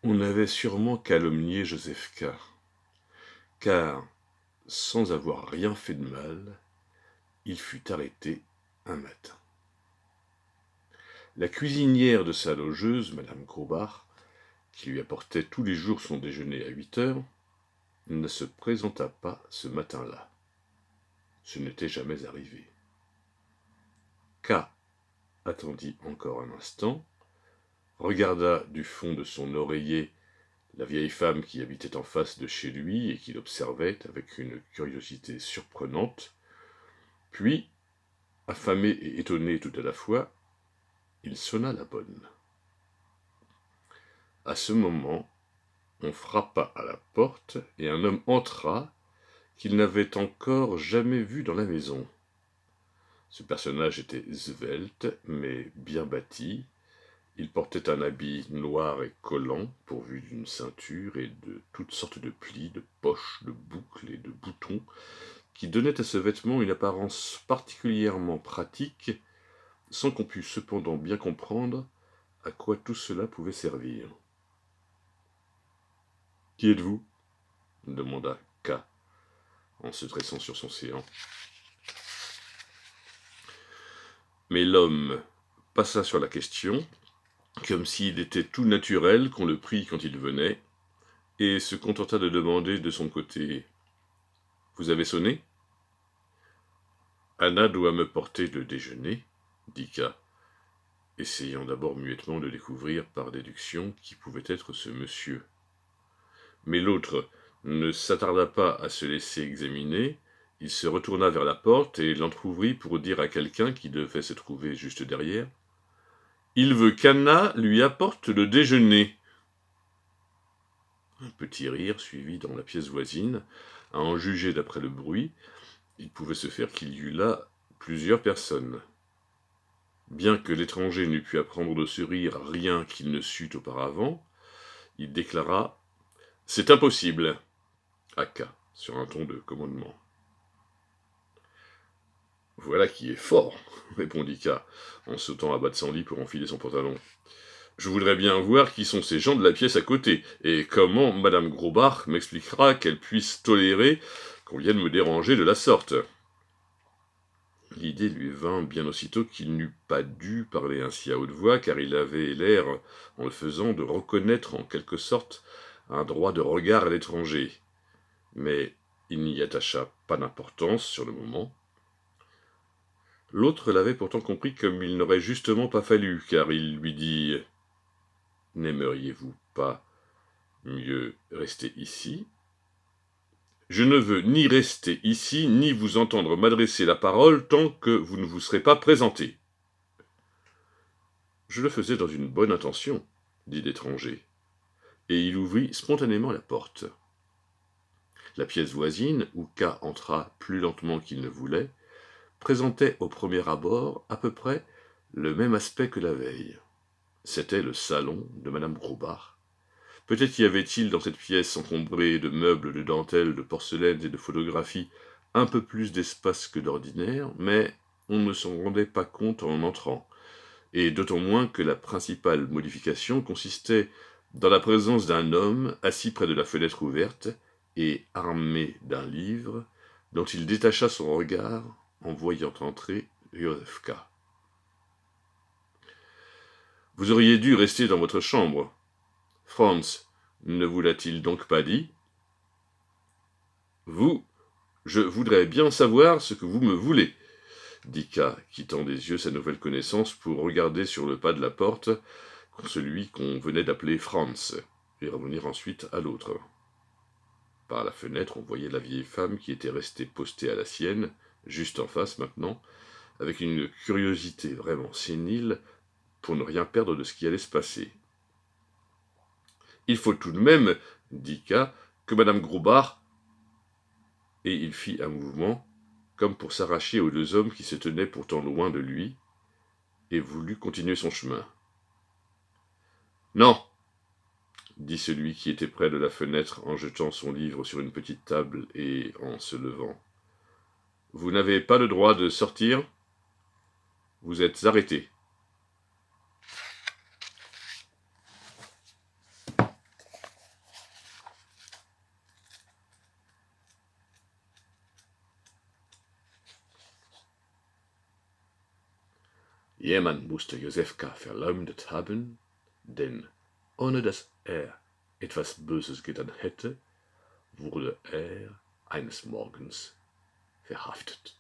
On avait sûrement calomnié Joseph K., car, sans avoir rien fait de mal, il fut arrêté un matin. La cuisinière de sa logeuse, madame Grobart, qui lui apportait tous les jours son déjeuner à 8 heures, ne se présenta pas ce matin-là. Ce n'était jamais arrivé. K attendit encore un instant, regarda du fond de son oreiller la vieille femme qui habitait en face de chez lui et qui l'observait avec une curiosité surprenante, puis, affamé et étonné tout à la fois, il sonna la bonne. À ce moment, on frappa à la porte et un homme entra qu'il n'avait encore jamais vu dans la maison. Ce personnage était svelte, mais bien bâti. Il portait un habit noir et collant, pourvu d'une ceinture et de toutes sortes de plis, de poches, de boucles et de boutons, qui donnaient à ce vêtement une apparence particulièrement pratique, sans qu'on pût cependant bien comprendre à quoi tout cela pouvait servir. « Qui êtes-vous » demanda K, en se dressant sur son séant. Mais l'homme passa sur la question, comme s'il était tout naturel qu'on le prît quand il venait, et se contenta de demander de son côté « Vous avez sonné ?»« Anna doit me porter le déjeuner, » dit K, essayant d'abord muettement de découvrir par déduction qui pouvait être ce monsieur. Mais l'autre ne s'attarda pas à se laisser examiner, il se retourna vers la porte et l'entr'ouvrit pour dire à quelqu'un qui devait se trouver juste derrière « Il veut qu'Anna lui apporte le déjeuner. » Un petit rire suivit dans la pièce voisine. À en juger d'après le bruit, il pouvait se faire qu'il y eût là plusieurs personnes. Bien que l'étranger n'eût pu apprendre de ce rire rien qu'il ne sût auparavant, il déclara « C'est impossible !» à K, sur un ton de commandement. « Voilà qui est fort !» répondit K, en sautant à bas de son lit pour enfiler son pantalon. « Je voudrais bien voir qui sont ces gens de la pièce à côté, et comment madame Grobart m'expliquera qu'elle puisse tolérer qu'on vienne me déranger de la sorte. » L'idée lui vint bien aussitôt qu'il n'eût pas dû parler ainsi à haute voix, car il avait l'air, en le faisant, de reconnaître en quelque sorte un droit de regard à l'étranger. Mais il n'y attacha pas d'importance sur le moment. L'autre l'avait pourtant compris comme il n'aurait justement pas fallu, car il lui dit « N'aimeriez-vous pas mieux rester ici ? Je ne veux ni rester ici, ni vous entendre m'adresser la parole tant que vous ne vous serez pas présenté. » « Je le faisais dans une bonne intention, » dit l'étranger, et il ouvrit spontanément la porte. La pièce voisine, où K entra plus lentement qu'il ne voulait, présentait au premier abord à peu près le même aspect que la veille. C'était le salon de madame Grobart. Peut-être y avait-il dans cette pièce encombrée de meubles, de dentelles, de porcelaines et de photographies un peu plus d'espace que d'ordinaire, mais on ne s'en rendait pas compte en entrant, et d'autant moins que la principale modification consistait dans la présence d'un homme assis près de la fenêtre ouverte et armé d'un livre dont il détacha son regard en voyant entrer Joseph K. « Vous auriez dû rester dans votre chambre. Franz ne vous l'a-t-il donc pas dit ? Vous, je voudrais bien savoir ce que vous me voulez, » dit K, quittant des yeux sa nouvelle connaissance pour regarder sur le pas de la porte celui qu'on venait d'appeler Franz, et revenir ensuite à l'autre. Par la fenêtre, on voyait la vieille femme qui était restée postée à la sienne, juste en face maintenant, avec une curiosité vraiment sénile pour ne rien perdre de ce qui allait se passer. « Il faut tout de même, » dit K, « que madame Grobart... » Et il fit un mouvement, comme pour s'arracher aux deux hommes qui se tenaient pourtant loin de lui, et voulut continuer son chemin. « Non !» dit celui qui était près de la fenêtre en jetant son livre sur une petite table et en se levant. « Vous n'avez pas le droit de sortir. Vous êtes arrêté. » Jemand musste Josefka verleumdet haben, denn ohne dass er etwas Böses getan hätte, wurde er eines Morgens verhaftet.